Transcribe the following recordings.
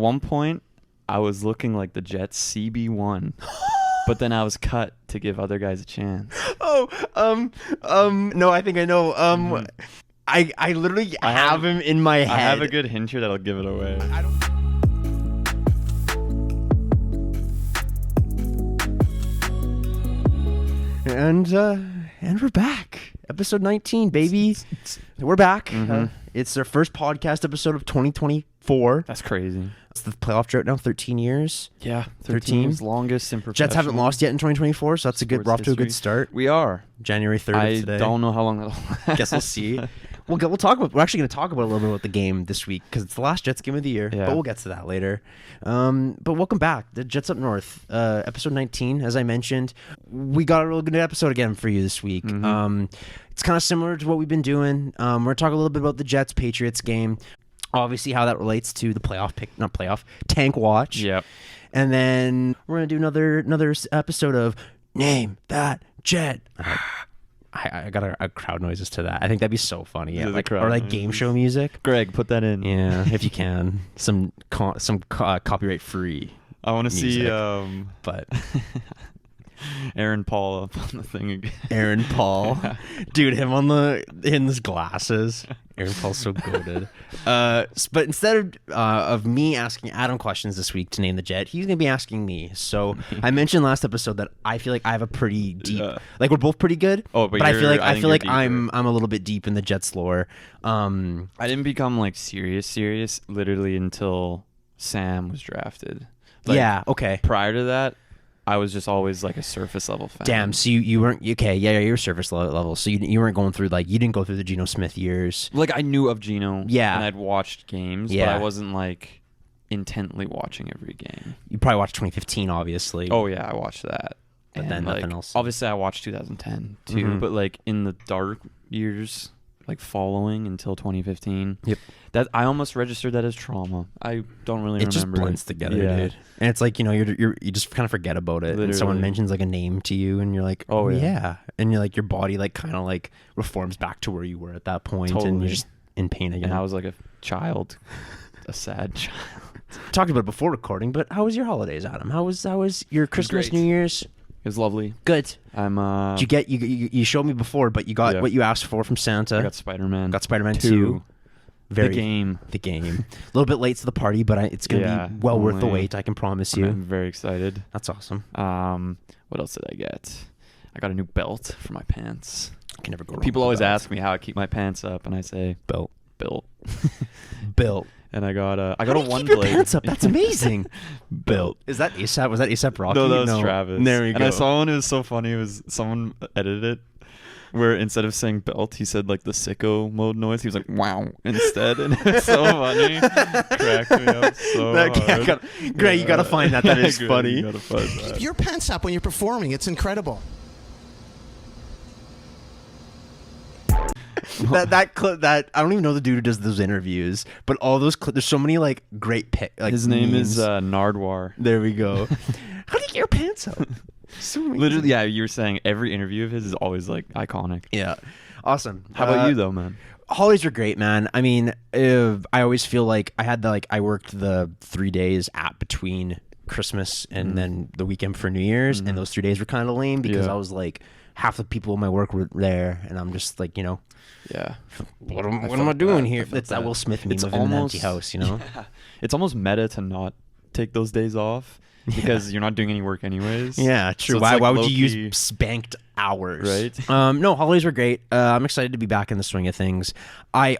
one point, I was looking like the Jets CB1, but then I was cut to give other guys a chance. No, I think I know. I literally have him in my head. I have a good hint here that'll give it away. And we're back. Episode 19, baby. We're back. It's our first podcast episode of 2024. That's crazy. It's the playoff drought now, 13 years. Yeah, 13 is longest in professional. Jets haven't lost yet in 2024, so that's a good. We're off to a good start. We are. January 3rd today. I don't know how long that'll last. Guess we'll see. We're actually going to talk about a little bit about the game this week because it's the last Jets game of the year. Yeah. But we'll get to that later. But welcome back, the Jets Up North, episode 19. As I mentioned, we got a real good episode again for you this week. It's kind of similar to what we've been doing. We're going to talk a little bit about the Jets Patriots game. Obviously, how that relates to the tank watch. Yep. And then we're gonna do another episode of Name That Jet. I got a crowd noises to that. I think that'd be so funny. Yeah, like game show music. Greg, put that in. Yeah, if you can, some copyright free. I want to see, but. Aaron Paul up on the thing again. Aaron Paul, dude, him in his glasses. Aaron Paul's so goated. But instead of me asking Adam questions this week to name the Jet, he's gonna be asking me. So I mentioned last episode that I feel like I have a pretty deep, like we're both pretty good. Oh, but I feel like I'm a little bit deep in the Jets lore. I didn't become like serious literally until Sam was drafted. Like, yeah. Okay. Prior to that, I was just always like a surface level fan. Damn, so you weren't okay? Yeah, you were surface level. So you weren't going through you didn't go through the Geno Smith years. Like I knew of Geno, yeah, and I'd watched games, but I wasn't like intently watching every game. You probably watched 2015, obviously. Oh yeah, I watched that. But then nothing else. Obviously, I watched 2010 too, but like in the dark years, like following until 2015. Yep. That I almost registered that as trauma. I don't really remember. It just blends together, dude. And it's like, you just kind of forget about it. Literally. And someone mentions like a name to you and you're like, oh yeah. And you're like, your body like kind of like reforms back to where you were at that point. Totally. And you're just in pain again. And I was like a child, a sad child. Talked about it before recording, but how was your holidays, Adam? How was your Christmas, New Year's? It was lovely. Good. I'm. Did you get you showed me before, but you got what you asked for from Santa. I got Spider-Man. Got Spider-Man 2. The game. A little bit late to the party, but it's gonna be well worth the wait. I can promise you. I'm very excited. That's awesome. What else did I get? I got a new belt for my pants. I can never go wrong. People always ask me how I keep my pants up, and I say built. Built. And I got a one keep blade. Your pants up? That's amazing. Built. Is that ASAP? Was that ASAP Rocky? No, that was Travis. There we go. And I saw one. It was so funny. It was someone edited it where instead of saying belt, he said like the sicko mode noise. He was like wow instead, and it was so funny. Cracked me up so hard. Great, you gotta find that. That is funny. You gotta find that. Keep your pants up when you're performing. It's incredible. that clip, that I don't even know the dude who does those interviews, but all those clips, there's so many like great his name is Nardwar. There we go. How do you get your pants up? So literally, yeah, you were saying every interview of his is always like iconic. Yeah, awesome. How about you though, man? Holidays were great, man. I mean, I always feel like I worked the 3 days between Christmas and then the weekend for New Year's, and those 3 days were kind of lame because I was like, half the people in my work were there, and I'm just like, yeah. What am I doing here? It's that Will Smith meme of an empty house, Yeah. It's almost meta to not take those days off because you're not doing any work anyways. Yeah, true. So why would you use spanked hours? Right. No, holidays were great. I'm excited to be back in the swing of things. I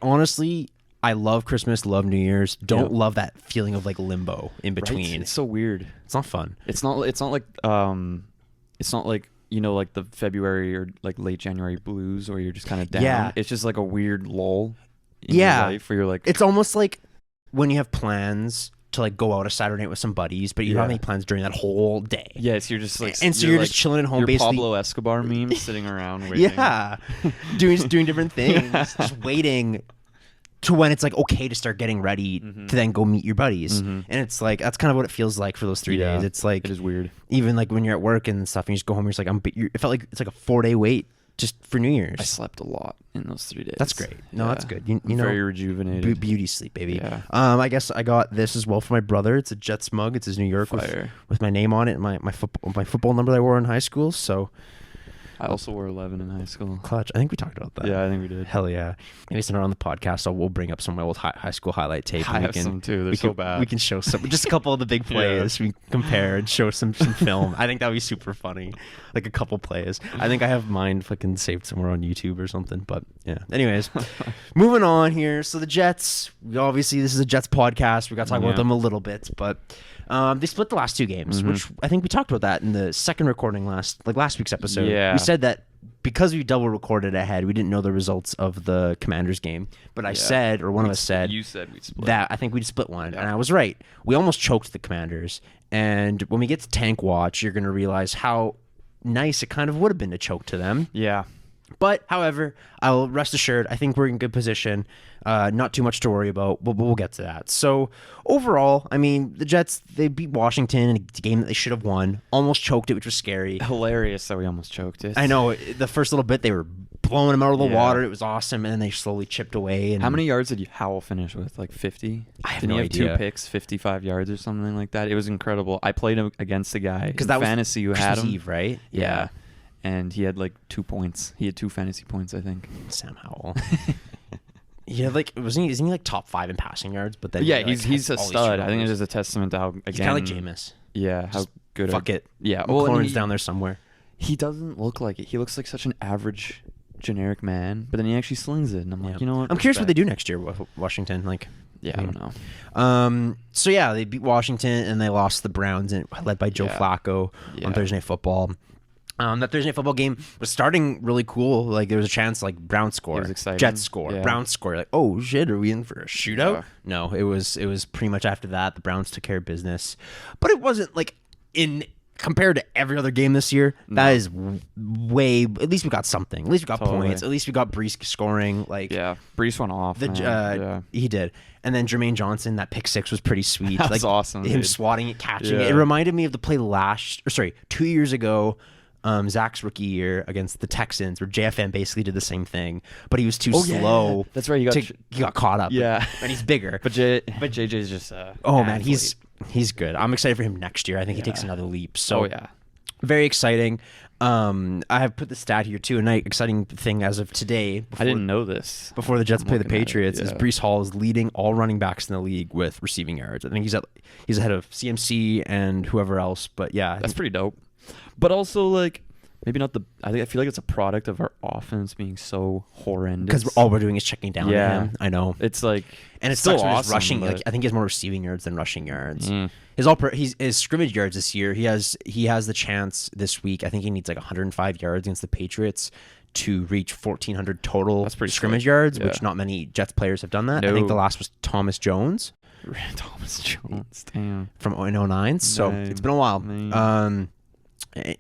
love Christmas, love New Year's. Don't love that feeling of like limbo in between. Right? It's so weird. It's not fun. It's not like like the February or like late January blues where you're just kind of down. Yeah. It's just like a weird lull in your life where you're like... It's almost like when you have plans to like go out a Saturday night with some buddies, but you don't have any plans during that whole day. Yes, you're just like... And so you're just chilling at home, basically. Pablo Escobar memes sitting around waiting. Yeah. doing different things. Just waiting to when it's like okay to start getting ready to then go meet your buddies. And it's like that's kind of what it feels like for those 3 days. It's like it is weird. Even like when you're at work and stuff and you just go home, you're just like it felt like it's like a 4-day wait just for New Year's. I slept a lot in those 3 days. That's great. No, that's good. You know, very rejuvenated. Beauty sleep, baby. Yeah. I guess I got this as well for my brother. It's a Jets mug. It's his New York with my name on it and my football number that I wore in high school. So I also wore 11 in high school. Clutch. I think we talked about that. Yeah, I think we did. Hell yeah. Maybe it's not on the podcast, so we'll bring up some of my old high school highlight tape. I have some too. They're so bad. We can show some, just a couple of the big plays. We compare and show some film. I think that would be super funny. Like a couple plays. I think I have mine fucking saved somewhere on YouTube or something. But yeah. Anyways, moving on here. So the Jets, obviously this is a Jets podcast. We got to talk about them a little bit, but they split the last 2 games, which I think we talked about that in the second recording last week's episode. Yeah. We said that because we double recorded ahead, we didn't know the results of the Commanders game. But I said, or one of us said, you said we split. That I think we'd split one, and I was right. We almost choked the Commanders, and when we get to Tank Watch, you're going to realize how nice it kind of would have been to choke to them. Yeah. But, however, I'll rest assured, I think we're in good position. Not too much to worry about, but we'll get to that. So, overall, I mean, the Jets, they beat Washington in a game that they should have won. Almost choked it, which was scary. Hilarious that we almost choked it. I know. The first little bit, they were blowing them out of the water. It was awesome, and then they slowly chipped away. And how many yards did Howell finish with? Like 50? I have Didn't no he have idea. 2 picks, 55 yards or something like that? It was incredible. I played him against a guy in that was fantasy who had him. Eve, right? Yeah. And he had like 2 points. He had 2 fantasy points, I think. Sam Howell. Yeah, like isn't he like top 5 in passing yards? But then he's a stud. I think it's just a testament to how he's kind of like Jameis. Yeah, how good. Fuck it. Yeah, McLaurin's down there somewhere. He doesn't look like it. He looks like such an average, generic man, but then he actually slings it, and I'm like, you know what? I'm curious what they do next year with Washington. Like, I don't know. So yeah, they beat Washington and they lost the Browns, and led by Joe Flacco on Thursday Night Football. That Thursday Night Football game was starting really cool. Like there was a chance, like Browns score, Jets score, Browns score. Like, oh shit, are we in for a shootout? Yeah. No, it was pretty much after that the Browns took care of business, but it wasn't like compared to every other game this year. No. That is way. At least we got something. At least we got points. At least we got Brees scoring. Like Brees went off. He did. And then Jermaine Johnson, that pick 6 was pretty sweet. That was awesome. Him swatting it, catching it. It reminded me of the play 2 years ago. Zach's rookie year against the Texans, where JFM basically did the same thing, but he was too slow. Yeah. That's right. He got caught up. Yeah, and he's bigger. But JJ's just man, he's good. I'm excited for him next year. I think he takes another leap. So very exciting. I have put the stat here too. An exciting thing as of today. I didn't know this. Before the Jets play the Patriots, is Brees Hall is leading all running backs in the league with receiving yards. I think he's ahead of CMC and whoever else. But yeah, that's pretty dope. But also, like, maybe not I feel like it's a product of our offense being so horrendous. Because all we're doing is checking down to him. I know. It's like, and it's still awesome, rushing. Like, I think he has more receiving yards than rushing yards. His scrimmage yards this year. He has the chance this week. I think he needs like 105 yards against the Patriots to reach 1,400 total scrimmage yards, which not many Jets players have done that. No. I think the last was Thomas Jones. Damn. From 09. So it's been a while.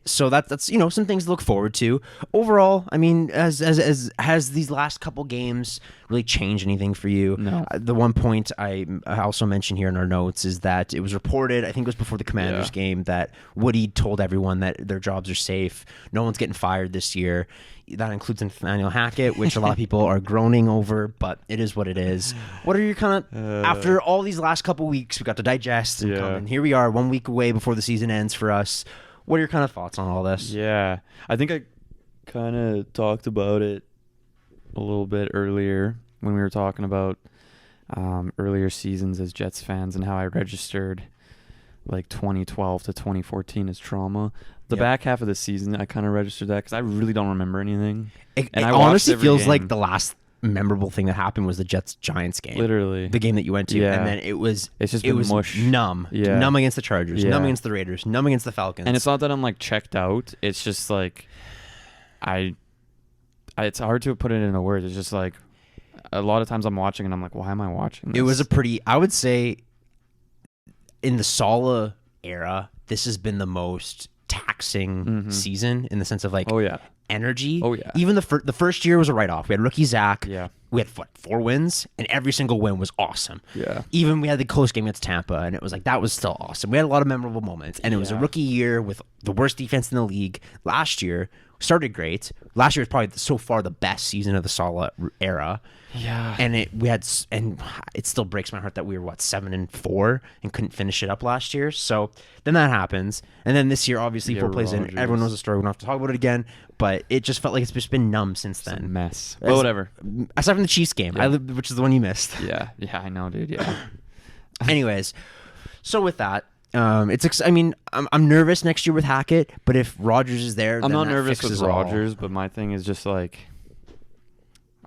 So that's some things to look forward to. Overall, I mean, has these last couple games really changed anything for you? No. The one point I also mentioned here in our notes is that it was reported, I think it was before the Commanders game, that Woody told everyone that their jobs are safe. No one's getting fired this year. That includes Nathaniel Hackett, which a lot of people are groaning over, but it is what it is. What are your kind of after all these last couple weeks, we got to digest and here we are 1 week away before the season ends for us. What are your kind of thoughts on all this? Yeah, I think I kind of talked about it a little bit earlier when we were talking about earlier seasons as Jets fans and how I registered like 2012 to 2014 as trauma. The back half of the season, I kind of registered that because I really don't remember anything. It honestly feels like the last memorable thing that happened was the Jets-Giants game. Literally. The game that you went to. And then it was mush. Numb. Yeah. Numb against the Chargers. Numb against the Raiders. Numb against the Falcons. And it's not that I'm like checked out. It's just like it's hard to put it into words. It's just like a lot of times I'm watching and I'm like, why am I watching this? It was I would say in the Saleh era, this has been the most taxing season in the sense of like energy. Even the first year was a write-off. We had rookie Zach. We had 4 wins, and every single win was awesome. Even we had the close game against Tampa, and it was like that was still awesome. We had a lot of memorable moments, and it was a rookie year with the worst defense in the league. Last year, started great. Last year was probably so far the best season of the Saleh era. Yeah. And it still breaks my heart that we were 7-4 and couldn't finish it up last year. So then that happens, and then this year obviously 4 plays in. Everyone knows the story. We don't have to talk about it again. But it just felt like it's just been numb since then. It's a mess. But whatever. Aside from the Chiefs game, which is the one you missed. Yeah, I know, dude. Yeah. Anyways, so with that, I'm nervous next year with Hackett, but if Rodgers is there, I'm not nervous with Rodgers, but my thing is just like,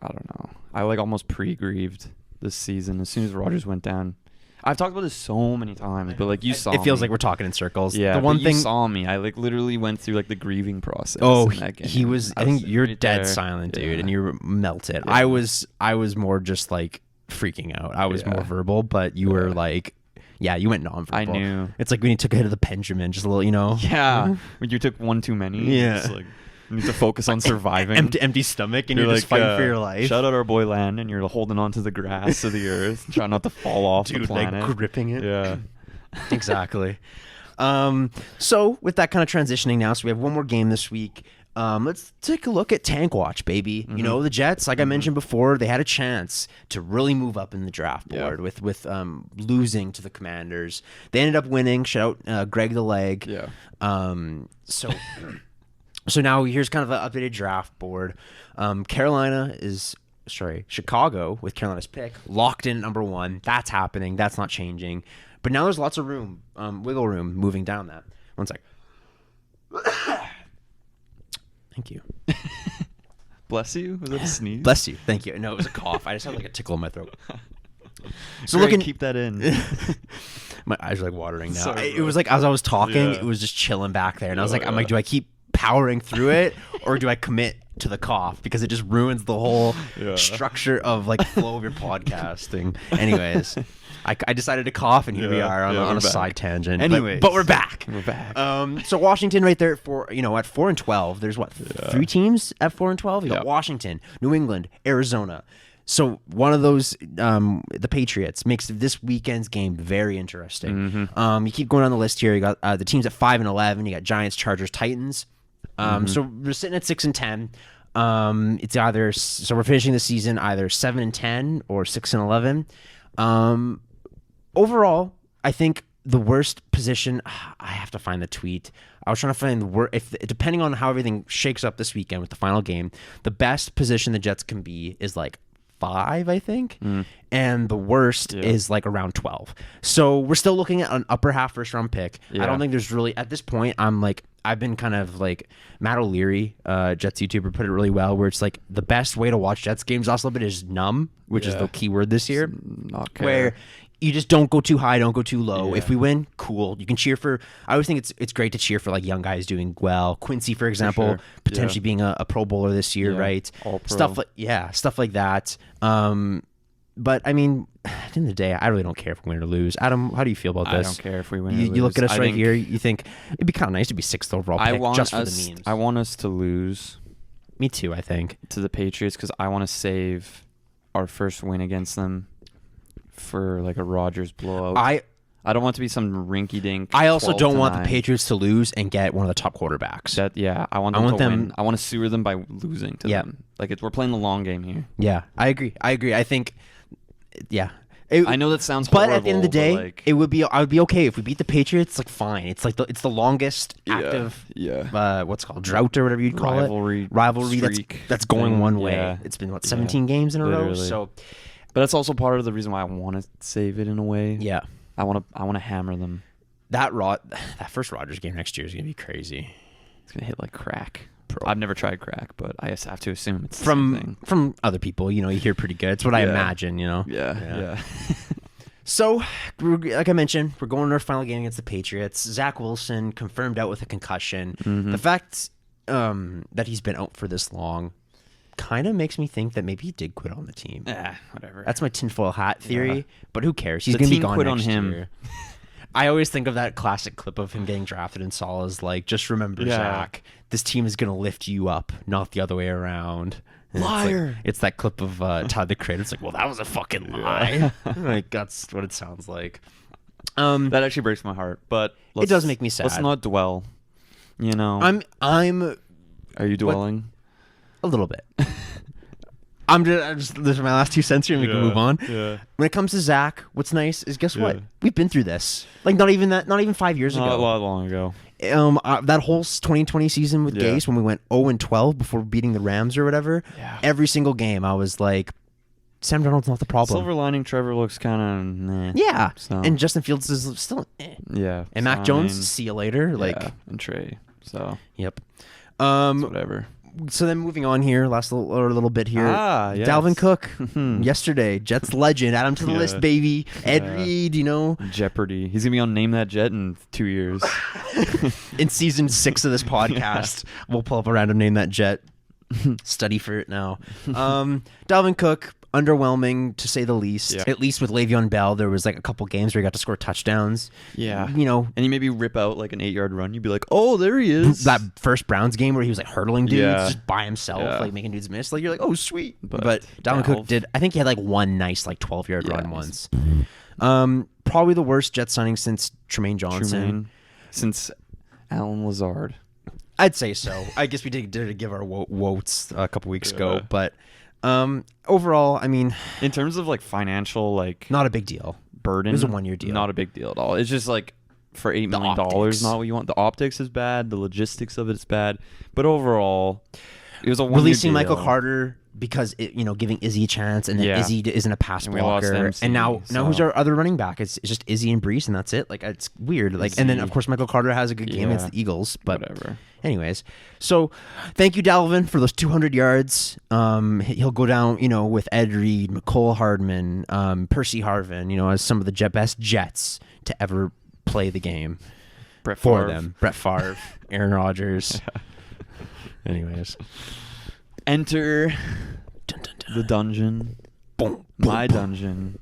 I don't know. I almost pre-grieved this season as soon as Rodgers went down. I've talked about this so many times, but you saw me. It feels like we're talking in circles. Yeah, the one thing you saw me. I literally went through the grieving process. Oh, in that game. he was. I think you're right dead there. silent, dude, Yeah. and you were melted. Yeah. I was more just freaking out. I was more verbal, but you were you went non-verbal. I knew. It's like when you took a hit of the Benjamin, just a little, Yeah, when you took one too many. Yeah. Just, you need to focus on surviving. empty stomach, and you're just fighting for your life. Shout out our boy Landon. You're holding on to the grass of the earth, trying not to fall off the planet. Gripping it. Yeah. Exactly. So with that kind of transitioning now, so we have one more game this week. Let's take a look at Tank Watch, baby. Mm-hmm. You know, the Jets, like I mentioned before, they had a chance to really move up in the draft board with losing to the Commanders. They ended up winning. Shout out Greg the Leg. Yeah. So now here's kind of an updated draft board. Chicago with Carolina's pick locked in at #1. That's happening. That's not changing. But now there's lots of room, wiggle room moving down that. One sec. Thank you. Bless you. Was that a sneeze? Bless you. Thank you. No, it was a cough. I just had a tickle in my throat. So keep that in. My eyes are watering now. Sorry, it was as I was talking, Yeah. it was just chilling back there, and I was Oh, I'm do I keep powering through it or do I commit to the cough, because it just ruins the whole structure of flow of your podcasting. Anyways, I decided to cough, and here we are on a side tangent. Anyways, but we're back. We're back. So Washington right there at 4-12. There's 3 teams at 4-12. You got Washington, New England, Arizona. So one of those, the Patriots, makes this weekend's game very interesting. You keep going on the list here. You got the teams at 5-11. You got Giants, Chargers, Titans. So we're sitting at 6-10. It's either we're finishing the season either 7-10 or 6-11. Overall, I think the worst position. I have to find the tweet. I was trying to find the worst. Depending on how everything shakes up this weekend with the final game, the best position the Jets can be is 5, I think, and the worst is around 12. So we're still looking at an upper half first round pick. I don't think there's really at this point. I've been kind of Matt O'Leary, Jets YouTuber, put it really well, where it's the best way to watch Jets games also bit is numb, which is the key word this year. Not care. Where you just don't go too high, don't go too low. If we win, cool. You can cheer for. I always think it's great to cheer for young guys doing well. Quincy, for example, potentially being a Pro Bowler this year, right? All pro. Stuff like that. But I mean, at the end of the day, I really don't care if we win or lose. Adam, how do you feel about this? I don't care if we win or lose. You look at us here. You think it'd be kind of nice to be 6th overall pick just for the memes. I want us to lose. Me too. I think to the Patriots, because I want to save our first win against them for a Rodgers blowout. I don't want it to be some rinky-dink. I also don't want the Patriots to lose and get one of the top quarterbacks. I want them to win. I want to sewer them by losing to them. We're playing the long game here. Yeah, I agree. I think, I know that sounds horrible, but at the end of the day, I would be okay if we beat the Patriots. Fine. It's it's the longest active what's it called, drought or whatever you'd call it, rivalry that's going one way. It's been 17 games in a row. So. But that's also part of the reason why I want to save it in a way. Yeah, I want to hammer them. That first Rodgers game next year is gonna be crazy. It's gonna hit like crack. I've never tried crack, but I just have to assume it's from other people. You hear pretty good. It's what I imagine. Yeah. So, like I mentioned, we're going to our final game against the Patriots. Zach Wilson confirmed out with a concussion. The fact that he's been out for this long kind of makes me think that maybe he did quit on the team. Whatever. That's my tinfoil hat theory, but who cares? He's going to be gone next year. I always think of that classic clip of him getting drafted in Saleh's just remember, Zach, this team is going to lift you up, not the other way around. And liar. It's that clip of Todd the Creator. It's well, that was a fucking lie. That's what it sounds like. That actually breaks my heart, but it does make me sad. Let's not dwell. I'm Are you dwelling? A little bit. I'm just those are my last 2 cents here, and we can move on. Yeah. When it comes to Zach, what's nice is guess what? We've been through this. Like not even 5 years ago. Not a lot long ago. That whole 2020 season with Gase when we went 0-12 before beating the Rams or whatever. Yeah. Every single game, I was like, Sam Darnold's not the problem. Silver lining, Trevor looks kind of nah. Yeah. So. And Justin Fields is still Yeah. And Mac Jones, see you later. Like and Trey. So. Yep. Whatever. So then moving on here, last little bit here. Yes. Dalvin Cook, yesterday, Jets legend, add him to the list, baby. Ed Reed, Jeopardy. He's going to be on Name That Jet in 2 years. In season 6 of this podcast, we'll pull up a random Name That Jet. Study for it now. Dalvin Cook, underwhelming to say the least. Yeah. At least with Le'Veon Bell, there was like a couple games where he got to score touchdowns. Yeah. And you maybe rip out like an 8-yard run. You'd be like, oh, there he is. That first Browns game where he was like hurdling dudes just by himself, like making dudes miss. Like you're like, oh, sweet. But Dalvin Cook did, I think he had like one nice like 12-yard run once. Probably the worst Jet signing since Tremaine Johnson. Since Alan Lazard. I'd say so. I guess we did give our wotes a couple weeks ago, but overall, I mean, in terms of like financial, like not a big deal. Burden. It was a 1-year deal. Not a big deal at all. It's just like for $8 million, not what you want. The optics is bad. The logistics of it is bad. But overall, it was a 1-year deal. Releasing Michael Carter because giving Izzy a chance, and then Izzy isn't a pass blocker, and now who's our other running back? It's just Izzy and Brees, and that's it. Like it's weird. Like Izzy. And then of course Michael Carter has a good game against the Eagles, but whatever. Anyways, so thank you Dalvin for those 200 yards. He'll go down, with Ed Reed, McCole Hardman, Percy Harvin, as some of the best Jets to ever play the game. Brett Favre, Aaron Rodgers. Anyways. Enter the dungeon, my dungeon,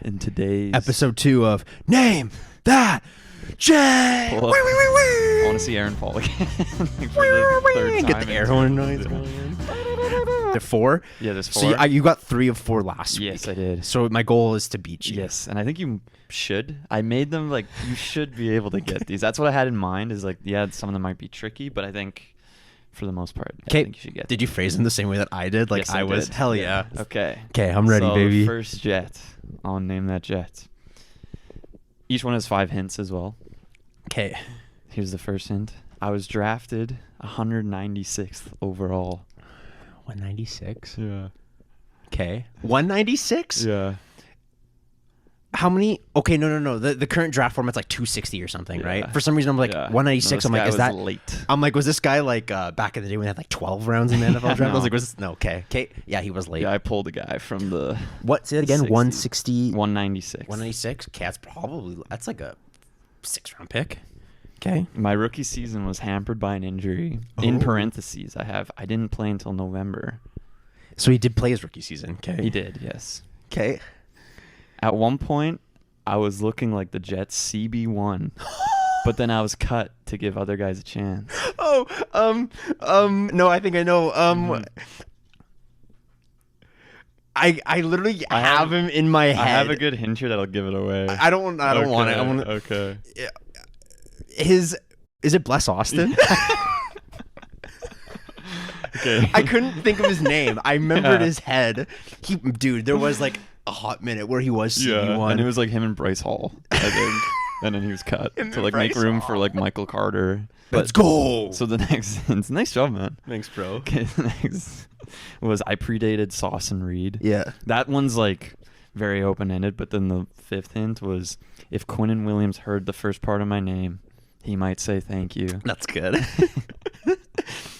in today's episode 2 of Name That Jet. I want to see Aaron Paul again for the third time. Get the air horn noise going in. There 4? Yeah, there's 4. So you got 3 of 4 last week. Yes, I did. So my goal is to beat you. Yes, and I think you should. I made them like you should be able to get these. That's what I had in mind. Is like some of them might be tricky, but I think. For the most part, I think you should get. Did you phrase them the same way that I did? Like yes, I was. Did. Hell yeah. Okay. Okay, I'm ready, baby. First Jet. I'll name that Jet. Each one has 5 hints as well. Okay. Here's the first hint. I was drafted 196th overall. 196. Yeah. Okay. 196. Yeah. How many? Okay, no. The current draft format's like 260 or something, right? For some reason, I'm like 196. No, I'm like, is that late? I'm like, was this guy like back in the day when they had like 12 rounds in the NFL draft? No. I was like, was this? No, okay. Yeah, he was late. Yeah, I pulled a guy from the. What? Say that again. 160. 196. 196. Okay, that's like a 6th-round pick. Okay. My rookie season was hampered by an injury. Oh. In parentheses, I didn't play until November. So he did play his rookie season. Okay. He did. Yes. Okay. At one point, I was looking like the Jets CB1, but then I was cut to give other guys a chance. Oh, no, I think I know. I literally have him in my head. I have a good hint here that'll give it away. I don't want it. I want. Okay. Is it Bless Austin? Okay. I couldn't think of his name. I remembered his head. There was like a hot minute where he was CB1. And it was like him and Bryce Hall, I think. And then he was cut to like make room for like Michael Carter. Let's go. So the next, nice job, man. Thanks, bro. Okay, the next was I predated Sauce and Reed. Yeah. That one's like very open-ended, but then the 5th hint was if Quinnen Williams heard the first part of my name, he might say thank you. That's good.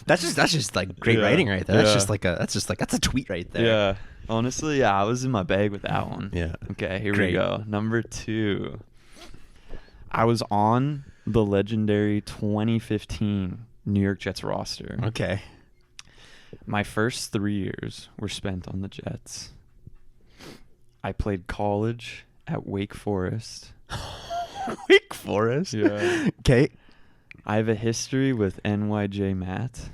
That's just like great writing right there. That's a tweet right there. Yeah. Honestly, I was in my bag with that one. Yeah. Okay, here we go. Number 2. I was on the legendary 2015 New York Jets roster. Okay. My first 3 years were spent on the Jets. I played college at Wake Forest. Wake Forest? Yeah. Okay. I have a history with NYJ Matt.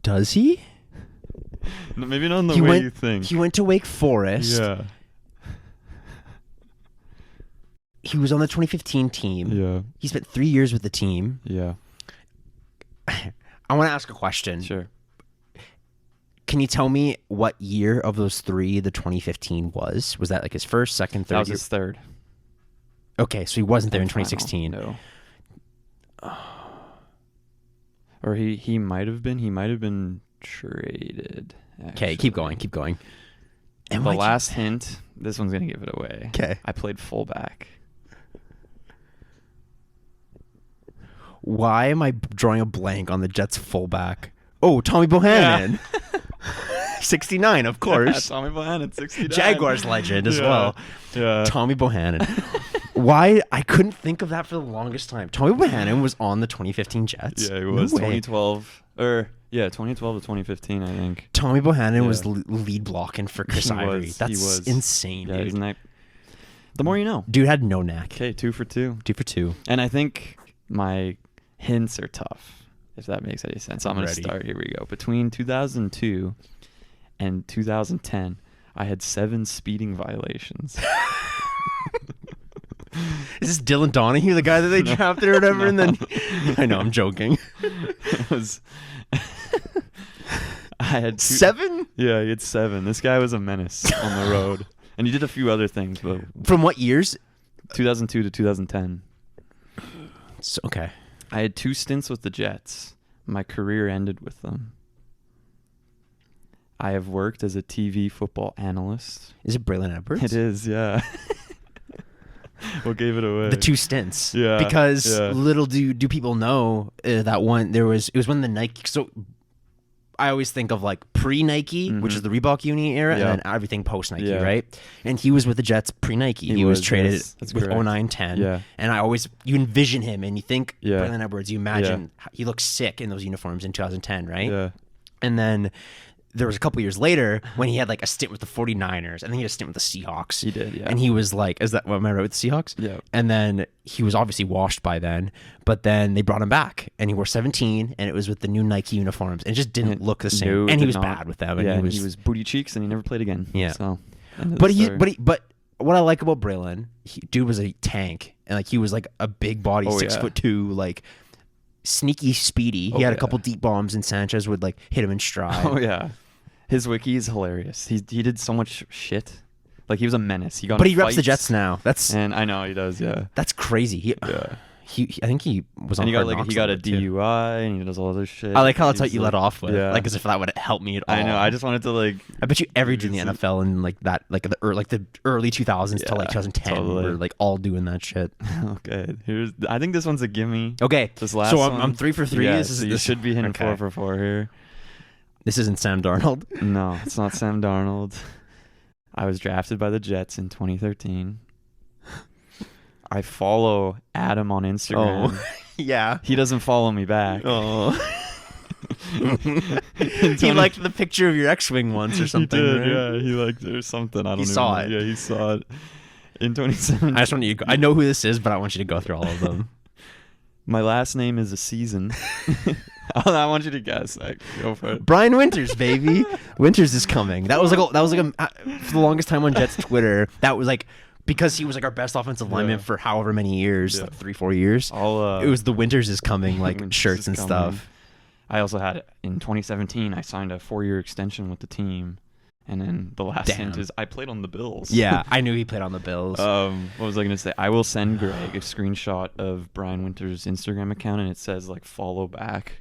Does he? No, maybe not in the way you think. He went to Wake Forest. Yeah. He was on the 2015 team. Yeah. He spent 3 years with the team. Yeah. I want to ask a question. Sure. Can you tell me what year of those three the 2015 was? Was that like his first, second, third? That was his third. Okay, so he wasn't there in 2016. No. Or he might have been. He might have been traded. Okay, keep going. And the last hint, this one's going to give it away. Okay. I played fullback. Why am I drawing a blank on the Jets fullback? Oh, Tommy Bohannon. Yeah. 69, of course. Yeah, Tommy Bohannon, 69. Jaguars legend as well. Yeah. Tommy Bohannon. Why? I couldn't think of that for the longest time. Tommy Bohannon was on the 2015 Jets. Yeah, it was 2012. 2012 to 2015, I think. Tommy Bohannon was lead blocking for Chris Ivory. That's insane, dude. Isn't that... The more you know. Dude had no neck. Okay, 2 for 2. 2 for 2. And I think my hints are tough, if that makes any sense. So I'm going to start. Here we go. Between 2002 and 2010, I had 7 speeding violations. Is this Dylan Donahue, the guy that they drafted or whatever? And then I know, I'm joking. It was... I had 7? Yeah, he had 7. This guy was a menace on the road. And he did a few other things, but... From what years? 2002 to 2010. So, okay. I had 2 stints with the Jets. My career ended with them. I have worked as a TV football analyst. Is it Braylon Edwards? It is, yeah. What gave it away? The 2 stints. Yeah. Because little do people know that one, it was when the Nike... So I always think of like pre-Nike, which is the Reebok Uni era, and then everything post-Nike, right? And he was with the Jets pre-Nike. He was traded with 09-10. Yeah. And you envision him and you think Braylon Edwards, you imagine he looks sick in those uniforms in 2010, right? Yeah. And then there was a couple years later when he had like a stint with the 49ers. I think he had a stint with the Seahawks. He did, yeah. And he was like, am I right with the Seahawks? Yeah. And then he was obviously washed by then, but then they brought him back and he wore 17 and it was with the new Nike uniforms and it just didn't look the same. No, and he was bad with them. And he was booty cheeks and he never played again. Yeah. So, but what I like about Braylon, dude was a tank and like he was like a big body, 6'2", like sneaky speedy. He had a couple deep bombs and Sanchez would like hit him in stride. Oh yeah. His wiki is hilarious. He did so much shit. Like he was a menace. He reps the Jets now. And I know he does. Yeah. That's crazy. I think he was on. And he got a DUI and he does all other shit. I like how that's what you let off with. Yeah. Like as if that would help me at all. I know. I just wanted to like. I bet you every dude in the NFL in like that, like the early 2000s to like 2010 were like all doing that shit. Okay. I think this one's a gimme. Okay. This last one. I'm 3 for 3. Yeah, you should be hitting 4 for 4 here. This isn't Sam Darnold. No, it's not Sam Darnold. I was drafted by the Jets in 2013. I follow Adam on Instagram. Oh, yeah. He doesn't follow me back. Oh. He liked the picture of your X-Wing once or something. He did, right? yeah. He liked it or something. I don't know. He saw it. Yeah, he saw it. In 2017. I just want you to I know who this is, but I want you to go through all of them. My last name is a season. I want you to guess. Go for it. Brian Winters, baby. Winters is coming. That was like for the longest time on Jets Twitter. That was like because he was like our best offensive lineman for however many years, like 3-4 years. It was the Winters is coming like shirts and stuff. I also had in 2017. I signed a 4-year extension with the team. And then the last hint is I played on the Bills. Yeah, I knew he played on the Bills. What was I going to say? I will send Greg a screenshot of Brian Winters' Instagram account, and it says like follow back.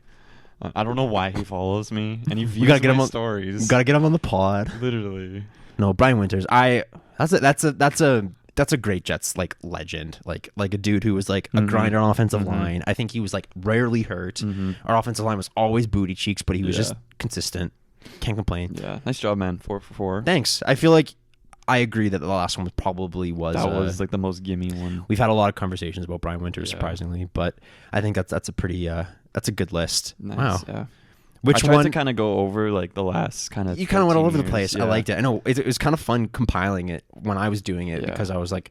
I don't know why he follows me, and he views my stories. You gotta get him on the pod. Literally. No, Brian Winters. That's a great Jets like legend. Like a dude who was like a grinder on offensive line. I think he was like rarely hurt. Our offensive line was always booty cheeks, but he was just consistent. Can't complain. Yeah, nice job, man. 4 for 4. Thanks. I feel like I agree that the last one was like the most gimme one. We've had a lot of conversations about Brian Winters, surprisingly, but I think that's a pretty that's a good list. Nice, wow. Yeah. Which I tried one? to kind of go over like the last kind of. You kind of went all over the place. Yeah. I liked it. I know it was kind of fun compiling it when I was doing it because I was like,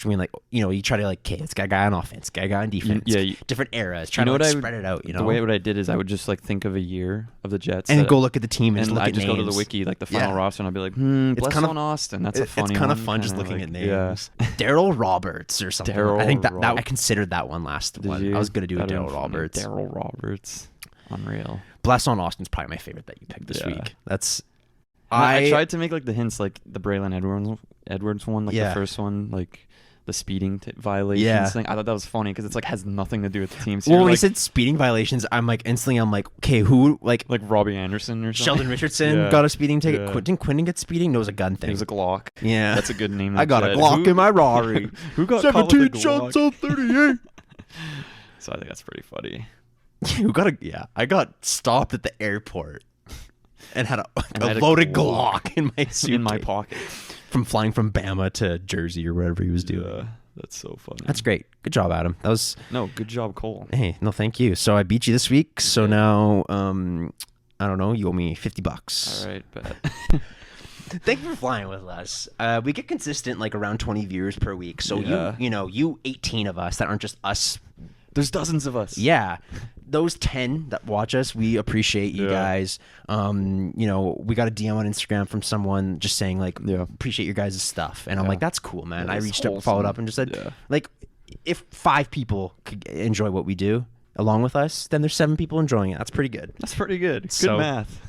I mean, like you try to like, okay, it's got a guy on offense, got a guy on defense, different eras. Try to spread it out. The way what I did is I would just like think of a year of the Jets and go look at the team and look I at just names. go to the wiki like the final roster and I'll be like, it's kind of Austin. That's a funny. It's kind of fun just looking at names. Daryl Roberts or something. I think that I considered that one last one. I was gonna do a Daryl Roberts. Daryl Roberts. Unreal. Bless on Austin's probably my favorite that you picked this week. That's I tried to make like the hints, like the Braylon Edwards one, like the first one, like the speeding violations thing. I thought that was funny because it's like has nothing to do with the team. So well, when like, he said speeding violations, I'm like okay, who like Robbie Anderson or something? Sheldon Richardson got a speeding ticket. Didn't Quentin get speeding? No, it was a gun thing. It was a Glock. Yeah, that's a good name. I got a Glock in my Rari. Who got 17 shots on 38? So I think that's pretty funny. I got stopped at the airport and had a loaded Glock in my suitcase. In my pocket. From flying from Bama to Jersey or whatever he was doing. Yeah, that's so funny. That's great. Good job, Adam. That was good job, Cole. Hey, no, thank you. So I beat you this week. So now, I don't know. You owe me $50. All right, bet. Thank you for flying with us. We get consistent, like around 20 viewers per week. So you 18 of us that aren't just us. There's dozens of us. Yeah. Those 10 that watch us, we appreciate you guys. We got a DM on Instagram from someone just saying like, appreciate your guys' stuff. And I'm like, that's cool, man. I reached out, followed up and just said, like, if 5 people could enjoy what we do along with us, then there's 7 people enjoying it. That's pretty good. That's pretty good. Good math.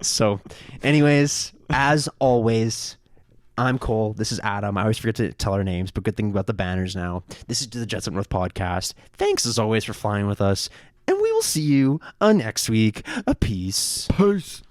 So, anyways, as always, I'm Cole. This is Adam. I always forget to tell our names, but good thing about the banners now. This is the Jets Up North podcast. Thanks as always for flying with us, and we will see you next week. Peace. Peace.